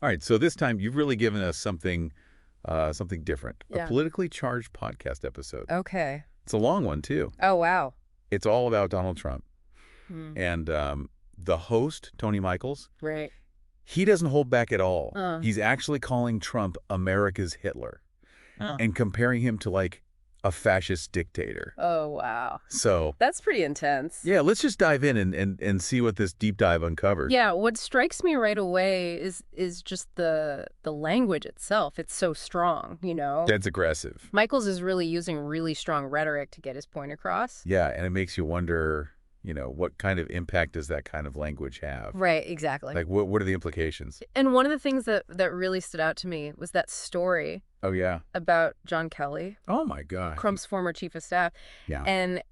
All right, so this time you've really given us something something different. A Yeah. politically charged podcast episode. Okay. It's a long one, too. Oh, wow. It's all about Donald Trump. Hmm. And the host, Tony Michaels, Right. he doesn't hold back at all. Uh. He's actually calling Trump America's Hitler Oh. and comparing him to, like, a fascist dictator. Oh, wow. So, That's pretty intense. yeah, let's just dive in and see what this deep dive uncovers. Yeah, what strikes me right away is just the language itself. It's so strong, you know? That's aggressive. Michaels is really using really strong rhetoric to get his point across. Yeah, and it makes you wonder, what kind of impact does that kind of language have? Right, exactly. Like, what are the implications? And one of the things that really stood out to me was that story Oh, yeah. about John Kelly, Oh, my God. Trump's former chief of staff, Yeah.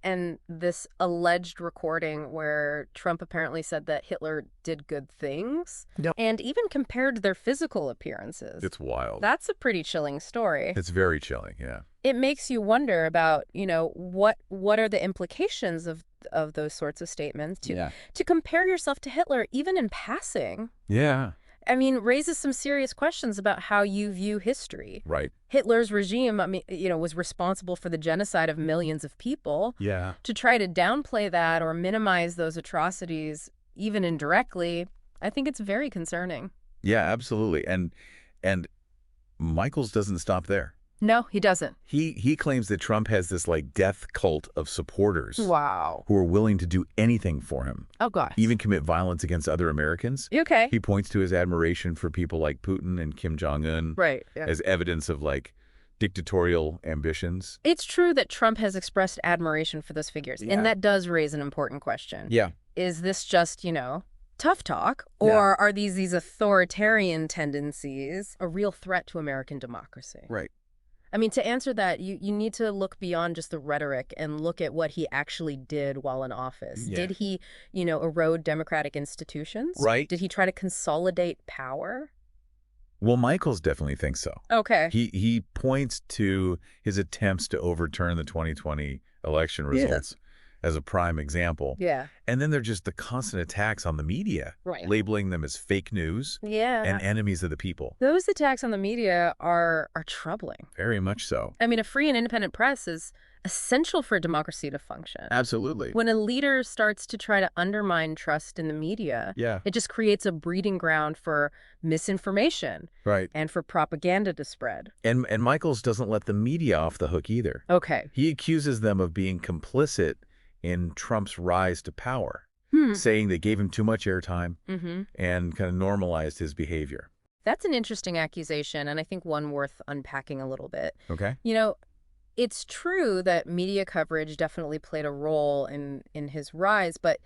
and this alleged recording where Trump apparently said that Hitler did good things and even compared their physical appearances. It's wild. That's a pretty chilling story. It's very chilling, yeah. It makes you wonder about, what are the implications of those sorts of statements to compare yourself to Hitler even in passing. Yeah. I mean, raises some serious questions about how you view history. Right. Hitler's regime, was responsible for the genocide of millions of people. Yeah. To try to downplay that or minimize those atrocities, even indirectly, I think it's very concerning. Yeah, absolutely. And Michaels doesn't stop there. No, he doesn't. He claims that Trump has this, like, death cult of supporters Wow. who are willing to do anything for him, Oh, gosh. even commit violence against other Americans. Okay. He points to his admiration for people like Putin and Kim Jong-un Right. Yeah. as evidence of, like, dictatorial ambitions. It's true that Trump has expressed admiration for those figures, Yeah. and that does raise an important question. Yeah. Is this just, tough talk, or are these authoritarian tendencies a real threat to American democracy? Right. I mean, to answer that, you need to look beyond just the rhetoric and look at what he actually did while in office. Yeah. Did he, erode democratic institutions? Right. Did he try to consolidate power? Well, Michaels definitely thinks so. Okay. He points to his attempts to overturn the 2020 election results as a prime example. Yeah. And then they're just the constant attacks on the media, Right. labeling them as fake news Yeah. and enemies of the people. Those attacks on the media are troubling. Very much so. I mean, a free and independent press is essential for democracy to function. Absolutely. When a leader starts to try to undermine trust in the media, Yeah. it just creates a breeding ground for misinformation Right. and for propaganda to spread. And Michaels doesn't let the media off the hook either. Okay. He accuses them of being complicit in Trump's rise to power, saying they gave him too much airtime and kind of normalized his behavior. That's an interesting accusation, and I think one worth unpacking a little bit. Okay? It's true that media coverage definitely played a role in his rise, but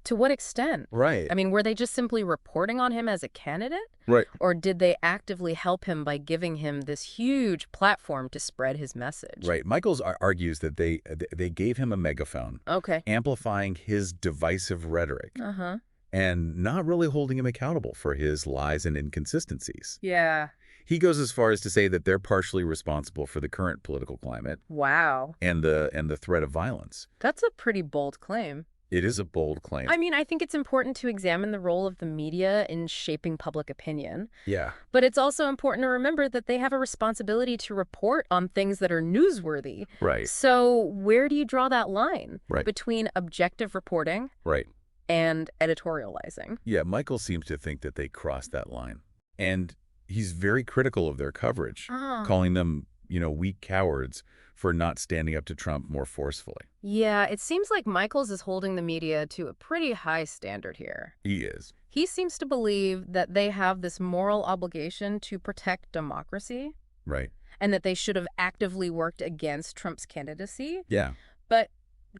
to what extent? Right. I mean, were they just simply reporting on him as a candidate? Right. Or did they actively help him by giving him this huge platform to spread his message? Right. Michaels argues that they gave him a megaphone, Okay. amplifying his divisive rhetoric Uh-huh. and not really holding him accountable for his lies and inconsistencies. Yeah. He goes as far as to say that they're partially responsible for the current political climate Wow. and the threat of violence. That's a pretty bold claim. It is a bold claim. I mean, I think it's important to examine the role of the media in shaping public opinion. Yeah. But it's also important to remember that they have a responsibility to report on things that are newsworthy. Right. So where do you draw that line Right. between objective reporting Right. and editorializing? Yeah, Michael seems to think that they crossed that line. And he's very critical of their coverage, calling them, weak cowards for not standing up to Trump more forcefully. Yeah, it seems like Michaels is holding the media to a pretty high standard here. He is. He seems to believe that they have this moral obligation to protect democracy Right. and that they should have actively worked against Trump's candidacy. Yeah. But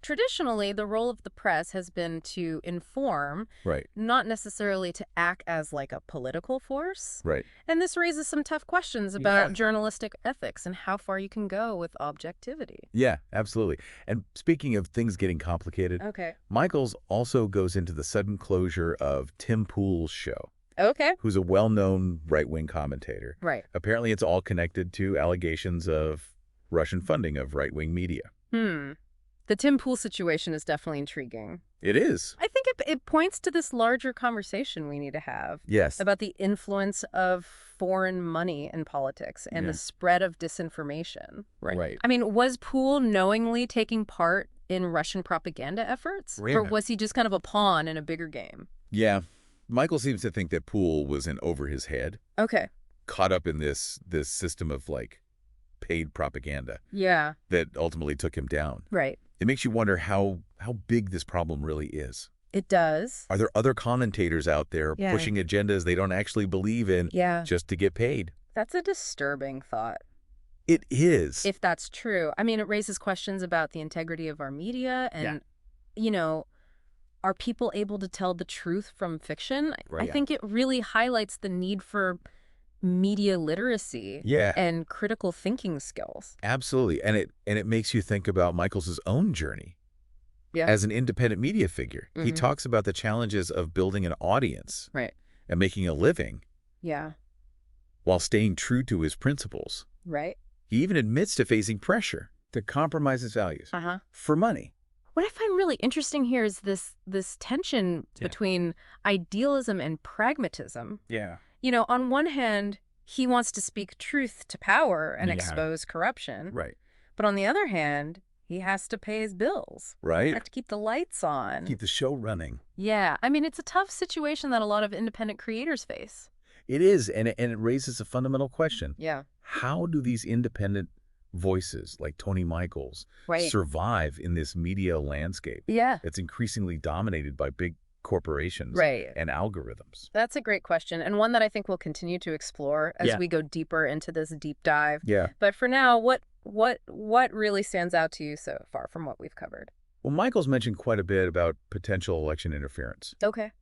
traditionally, the role of the press has been to inform, Right. not necessarily to act as like a political force. Right. And this raises some tough questions about journalistic ethics and how far you can go with objectivity. Yeah, absolutely. And speaking of things getting complicated, Okay. Michaels also goes into the sudden closure of Tim Pool's show, Okay. who's a well-known right-wing commentator. Right. Apparently, it's all connected to allegations of Russian funding of right-wing media. The Tim Pool situation is definitely intriguing. It is. I think think it points to this larger conversation we need to have. Yes. About the influence of foreign money in politics and the spread of disinformation. Right. I mean, was Poole knowingly taking part in Russian propaganda efforts? Yeah. Or was he just kind of a pawn in a bigger game? Yeah. Michael seems to think that Poole was in over his head. Okay. Caught up in this system of, like, paid propaganda. Yeah. That ultimately took him down. Right. It makes you wonder how big this problem really is. It does. Are there other commentators out there pushing agendas they don't actually believe in just to get paid? That's a disturbing thought. It is. If that's true. I mean, it raises questions about the integrity of our media and, you know, are people able to tell the truth from fiction? I think it really highlights the need for media literacy and critical thinking skills. Absolutely. And it makes you think about Michael's own journey as an independent media figure. He talks about the challenges of building an audience and making a living while staying true to his principles. Right. He even admits to facing pressure to compromise his values for money. What I find really interesting here is this tension between idealism and pragmatism. Yeah. You know, on one hand, he wants to speak truth to power and expose corruption. Right. But on the other hand, he has to pay his bills. Right. Have to keep the lights on. Keep the show running. Yeah. I mean, it's a tough situation that a lot of independent creators face. It is, and it raises a fundamental question. Yeah. How do these independent voices like Tony Michaels survive in this media landscape that's increasingly dominated by big corporations and algorithms? That's a great question, and one that I think we'll continue to explore as we go deeper into this deep dive. Yeah. But for now, what really stands out to you so far from what we've covered? Well, Michaels mentioned quite a bit about potential election interference. Okay.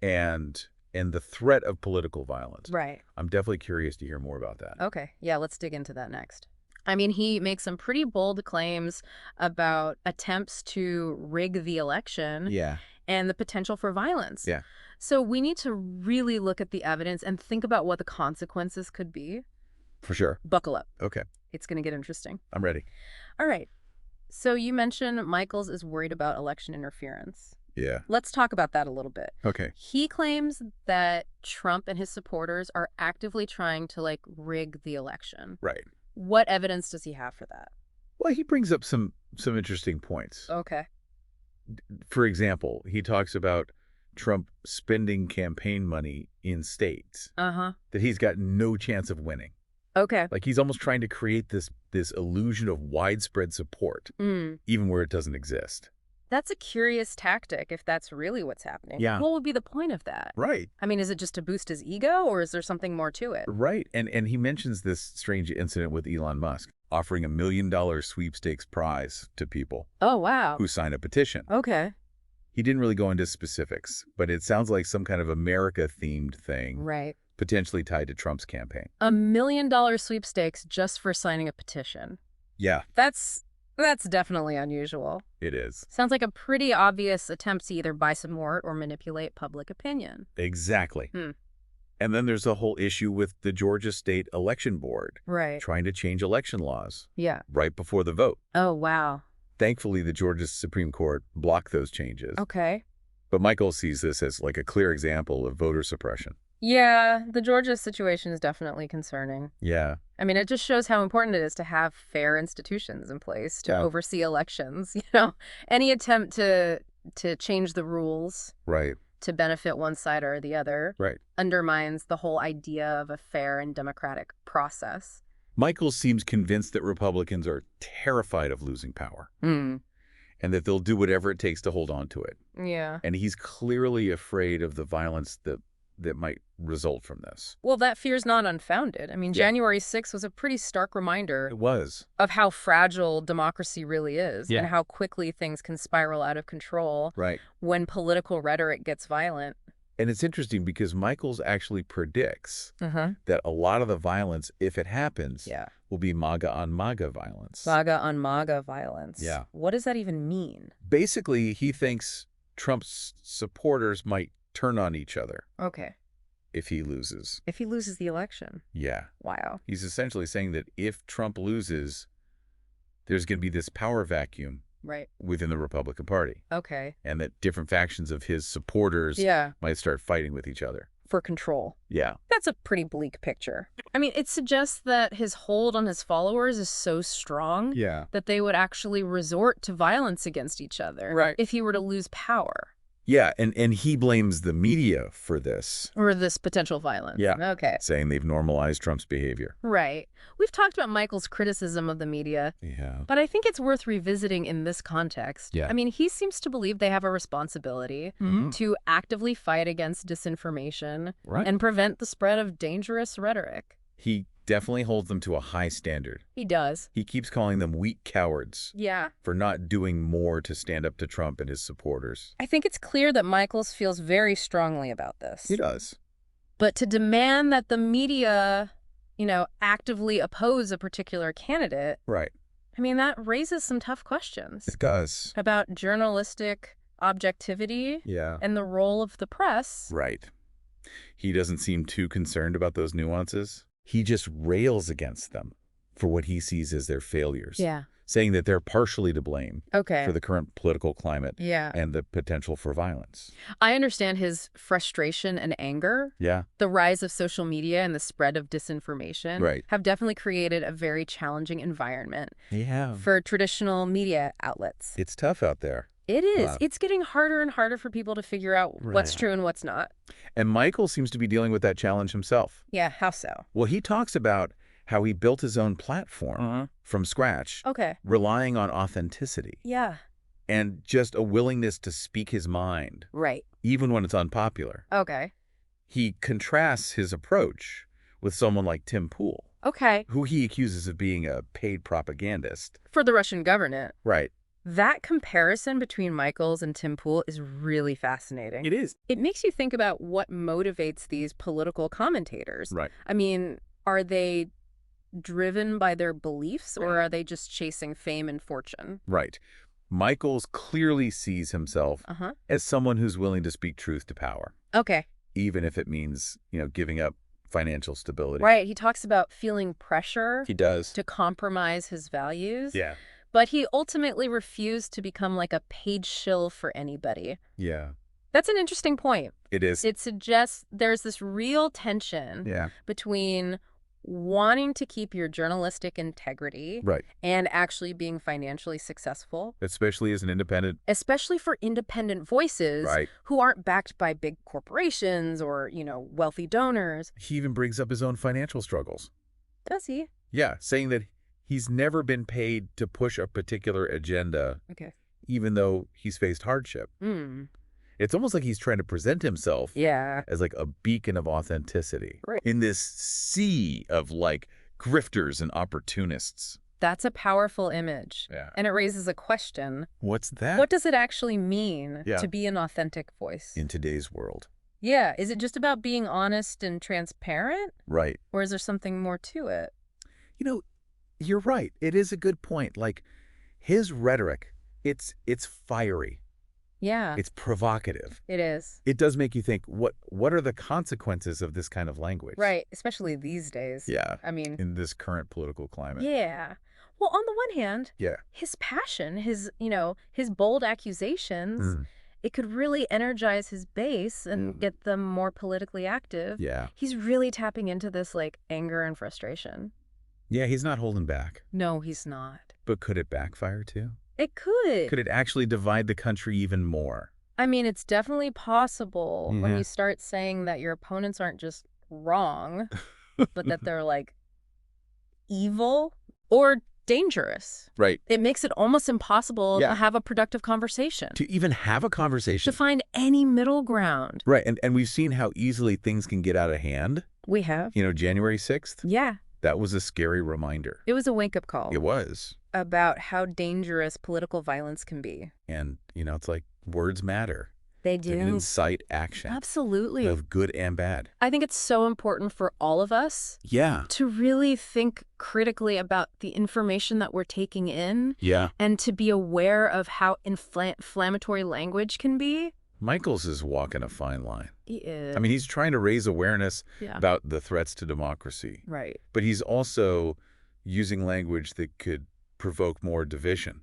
And the threat of political violence. Right. I'm definitely curious to hear more about that. Okay. Yeah, let's dig into that next. I mean, he makes some pretty bold claims about attempts to rig the election and the potential for violence. Yeah. So we need to really look at the evidence and think about what the consequences could be. For sure. Buckle up. Okay. It's going to get interesting. I'm ready. All right. So you mentioned Michaels is worried about election interference. Yeah. Let's talk about that a little bit. Okay. He claims that Trump and his supporters are actively trying to, like, rig the election. Right. What evidence does he have for that? Well, he brings up some interesting points. Okay. For example, he talks about Trump spending campaign money in states that he's got no chance of winning. Okay. Like, he's almost trying to create this illusion of widespread support, even where it doesn't exist. That's a curious tactic if that's really what's happening. Yeah. What would be the point of that? Right. I mean, is it just to boost his ego, or is there something more to it? Right. And he mentions this strange incident with Elon Musk, offering $1 million sweepstakes prize to people Oh, wow. who sign a petition. Okay. He didn't really go into specifics, but it sounds like some kind of America-themed thing. Right. Potentially tied to Trump's campaign. $1 million sweepstakes just for signing a petition. Yeah. That's definitely unusual. It is. Sounds like a pretty obvious attempt to either buy support or manipulate public opinion. Exactly. And then there's a whole issue with the Georgia State Election Board. Right. Trying to change election laws. Yeah. Right before the vote. Oh, wow. Thankfully, the Georgia Supreme Court blocked those changes. Okay. But Michael sees this as like a clear example of voter suppression. Yeah, the Georgia situation is definitely concerning. Yeah. I mean, it just shows how important it is to have fair institutions in place to oversee elections. You know, any attempt to change the rules to benefit one side or the other undermines the whole idea of a fair and democratic process. Michael seems convinced that Republicans are terrified of losing power and that they'll do whatever it takes to hold on to it. Yeah. And he's clearly afraid of the violence that might result from this. Well, that fear's not unfounded. I mean, January 6th was a pretty stark reminder. It was. Of how fragile democracy really is and how quickly things can spiral out of control when political rhetoric gets violent. And it's interesting because Michaels actually predicts that a lot of the violence, if it happens, will be MAGA on MAGA violence. MAGA on MAGA violence. Yeah. What does that even mean? Basically, he thinks Trump's supporters might turn on each other. Okay. If he loses. If he loses the election. Yeah. Wow. He's essentially saying that if Trump loses, there's going to be this power vacuum within the Republican Party. Okay. And that different factions of his supporters might start fighting with each other. For control. Yeah. That's a pretty bleak picture. I mean, it suggests that his hold on his followers is so strong that they would actually resort to violence against each other if he were to lose power. Yeah, and he blames the media for this. Or this potential violence. Yeah. Okay. Saying they've normalized Trump's behavior. Right. We've talked about Michael's criticism of the media. Yeah. But I think it's worth revisiting in this context. Yeah. I mean, he seems to believe they have a responsibility to actively fight against disinformation and prevent the spread of dangerous rhetoric. He definitely holds them to a high standard. He does. He keeps calling them weak cowards. Yeah. For not doing more to stand up to Trump and his supporters. I think it's clear that Michaels feels very strongly about this. He does. But to demand that the media, actively oppose a particular candidate. Right. I mean, that raises some tough questions. It does. About journalistic objectivity. Yeah. And the role of the press. Right. He doesn't seem too concerned about those nuances. He just rails against them for what he sees as their failures. Yeah. Saying that they're partially to blame for the current political climate and the potential for violence. I understand his frustration and anger. Yeah. The rise of social media and the spread of disinformation have definitely created a very challenging environment for traditional media outlets. It's tough out there. It is. It's getting harder and harder for people to figure out what's true and what's not. And Michael seems to be dealing with that challenge himself. Yeah, how so? Well, he talks about how he built his own platform from scratch, relying on authenticity. Yeah. And just a willingness to speak his mind. Right. Even when it's unpopular. Okay. He contrasts his approach with someone like Tim Pool. Okay. Who he accuses of being a paid propagandist. For the Russian government. Right. That comparison between Michaels and Tim Pool is really fascinating. It is. It makes you think about what motivates these political commentators. Right. I mean, are they driven by their beliefs or are they just chasing fame and fortune? Right. Michaels clearly sees himself as someone who's willing to speak truth to power. Okay. Even if it means, giving up financial stability. Right. He talks about feeling pressure. He does. To compromise his values. Yeah. But he ultimately refused to become like a paid shill for anybody. Yeah. That's an interesting point. It is. It suggests there's this real tension between wanting to keep your journalistic integrity and actually being financially successful. Especially as an independent. Especially for independent voices who aren't backed by big corporations or, wealthy donors. He even brings up his own financial struggles. Does he? Yeah, saying that he's never been paid to push a particular agenda, even though he's faced hardship. It's almost like he's trying to present himself as like a beacon of authenticity in this sea of grifters and opportunists. That's a powerful image. Yeah. And it raises a question. What's that? What does it actually mean to be an authentic voice? In today's world. Yeah. Is it just about being honest and transparent? Right. Or is there something more to it? You're right. It is a good point. His rhetoric, it's fiery. Yeah. It's provocative. It is. It does make you think, what are the consequences of this kind of language? Right. Especially these days. Yeah. I mean. In this current political climate. Yeah. Well, on the one hand, his passion, his bold accusations, it could really energize his base and get them more politically active. Yeah. He's really tapping into this anger and frustration. Yeah, he's not holding back. No, he's not. But could it backfire too? It could. Could it actually divide the country even more? I mean, it's definitely possible when you start saying that your opponents aren't just wrong, but that they're evil or dangerous. Right. It makes it almost impossible to have a productive conversation. To even have a conversation. To find any middle ground. Right. And we've seen how easily things can get out of hand. We have. January 6th? Yeah. That was a scary reminder. It was a wake-up call. It was. About how dangerous political violence can be. And, it's like words matter. They do. They can incite action. Absolutely. Of good and bad. I think it's so important for all of us to really think critically about the information that we're taking in. Yeah. And to be aware of how inflammatory language can be. Michaels is walking a fine line. He is. I mean, he's trying to raise awareness about the threats to democracy. Right. But he's also using language that could provoke more division.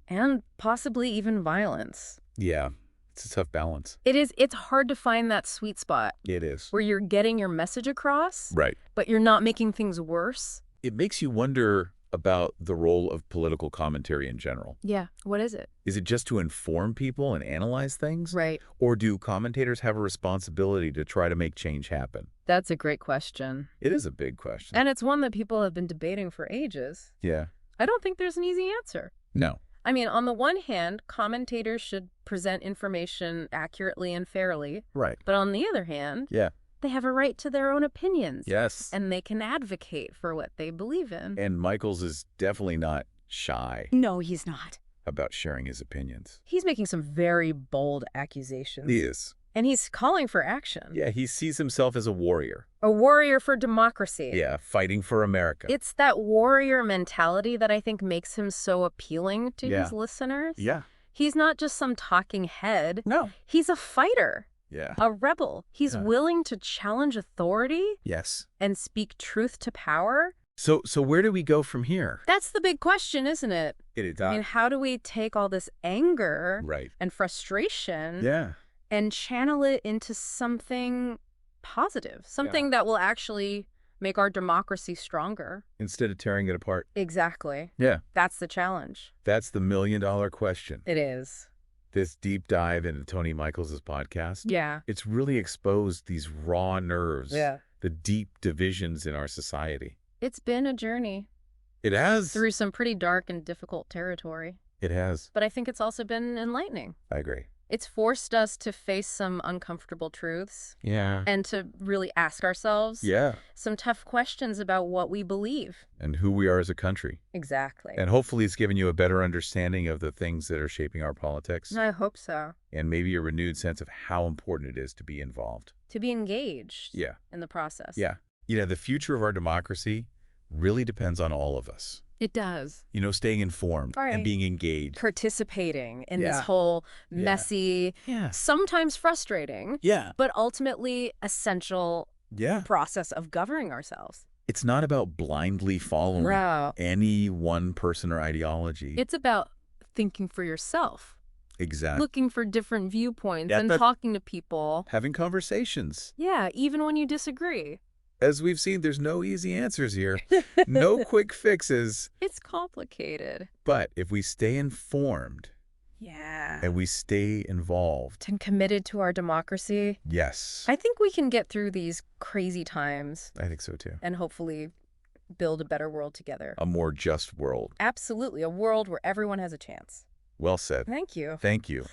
And possibly even violence. Yeah, it's a tough balance. It is. It's hard to find that sweet spot. It is. Where you're getting your message across, right, but you're not making things worse. It makes you wonder about the role of political commentary in general. Yeah, what is it? Is it just to inform people and analyze things? Right. Or do commentators have a responsibility to try to make change happen? That's a great question. It is a big question. And it's one that people have been debating for ages. Yeah. I don't think there's an easy answer. No. I mean, on the one hand, commentators should present information accurately and fairly. Right. But on the other hand, yeah, they have a right to their own opinions. Yes. And they can advocate for what they believe in. And Michaels is definitely not shy. No, he's not. About sharing his opinions. He's making some very bold accusations. He is. And he's calling for action. Yeah, he sees himself as a warrior. A warrior for democracy. Yeah, fighting for America. It's that warrior mentality that I think makes him so appealing to his listeners. Yeah. He's not just some talking head. No. He's a fighter. Yeah. A rebel. He's willing to challenge authority. Yes. And speak truth to power. So where do we go from here? That's the big question, isn't it? It is. I mean, how do we take all this anger and frustration and channel it into something positive, something that will actually make our democracy stronger? Instead of tearing it apart. Exactly. Yeah. That's the challenge. That's the million-dollar question. It is. This deep dive into Tony Michaels' podcast. Yeah. It's really exposed these raw nerves. Yeah. The deep divisions in our society. It's been a journey. It has. Through some pretty dark and difficult territory. It has. But I think it's also been enlightening. I agree. It's forced us to face some uncomfortable truths. Yeah. And to really ask ourselves some tough questions about what we believe. And who we are as a country. Exactly. And hopefully it's given you a better understanding of the things that are shaping our politics. I hope so. And maybe a renewed sense of how important it is to be involved. To be engaged in the process. Yeah. You know, the future of our democracy really depends on all of us. It does. You know, staying informed and being engaged. Participating in this whole messy, sometimes frustrating, but ultimately essential process of governing ourselves. It's not about blindly following any one person or ideology. It's about thinking for yourself. Exactly. Looking for different viewpoints and talking to people. Having conversations. Yeah, even when you disagree. As we've seen, there's no easy answers here. No quick fixes. It's complicated. But if we stay informed. Yeah. And we stay involved. And committed to our democracy. Yes. I think we can get through these crazy times. I think so too. And hopefully build a better world together. A more just world. Absolutely. A world where everyone has a chance. Well said. Thank you. Thank you.